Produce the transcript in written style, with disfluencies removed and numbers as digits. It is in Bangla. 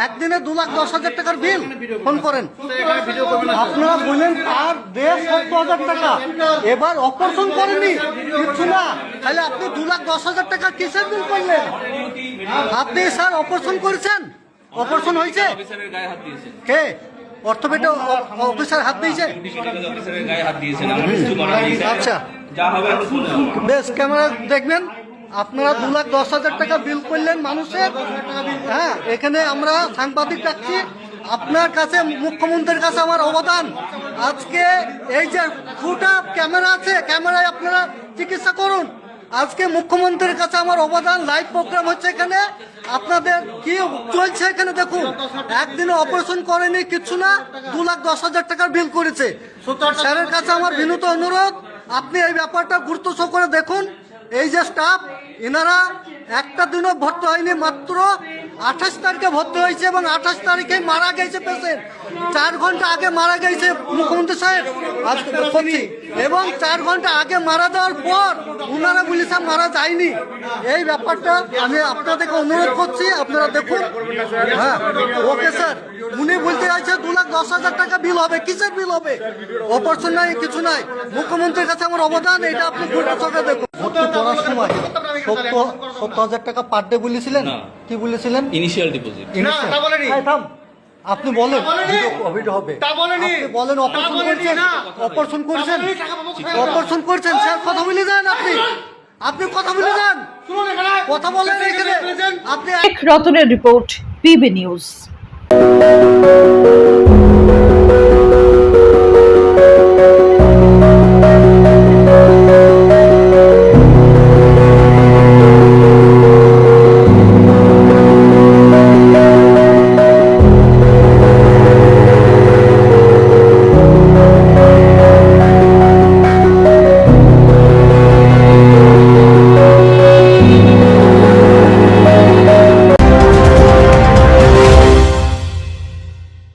একদিনে 2,10,000 টাকার বিল ফোন করেন আপনারা বললেন আর 70,000 টাকা এবার অপারেশন করেনি কিছু না তাহলে আপনি 2,10,000 টাকা কিসের বিল করলেন আপনি স্যার অপারেশন করেছেন অপারেশন হয়েছে কে অর্থোপেড অফিসার হাত দিয়েছে আচ্ছা বেশ ক্যামেরা দেখবেন আপনারা 2,10,000 টাকা বিল করলেন মানুষের হ্যাঁ এখানে আমরা সাংবাদিক ডাকছি আপনার কাছে মুখ্যমন্ত্রীর কাছে আমার অবদান আজকে এই যে ফুটা ক্যামেরা আছে ক্যামেরায় আপনারা চিকিৎসা করুন আজকে মুখ্যমন্ত্রীর কাছে আমার অবদান লাইভ প্রোগ্রাম হচ্ছে এখানে আপনাদের কি চলছে এখানে দেখুন একদিনে অপারেশন করেনি কিচ্ছু না 2,10,000 টাকার বিল করেছে স্যারের কাছে আমার বিনীত অনুরোধ আপনি এই ব্যাপারটা গুরুত্ব সহকারে দেখুন এই যে স্টাফ এনারা একটা দিনও ভর্তি হয়নি মাত্র 28 তারিখে ভর্তি হয়েছে এবং 28 তারিখে মারা গেছে পেশেন্ট 4 ঘন্টা আগে মারা গেছে মুখ্যমন্ত্রী সাহেব আজকে বলছি এবং 4 ঘন্টা আগে মারা যাওয়ার পর ওনারা বলেছে মারা যায়নি এই ব্যাপারটা আমি আপনাদেরকে অনুরোধ করছি আপনারা দেখুন হ্যাঁ ওকে স্যার উনি বলতে চাইছে 2,10,000 টাকা বিল হবে কিসের বিল হবে অপারেশন নাই কিছু নাই মুখ্যমন্ত্রীর কাছে আমার অবদান এটা আপনি গুরুত্ব সহকারে দেখুন ভর্তি করার সময় 70,000 টাকা পার ডে বলেছিলেন কি বলেছিলেন ইনিশিয়াল ডিপোজিট আপনি বলেন ভিডিও হবে আপনি বলেন অপারেশন করছেন অপারেশন করছেন স্যার কথা বলে যান আপনি কথা বলে যান কথা বলেন এখানে আপনি রতনের রিপোর্ট পিবি নিউজ।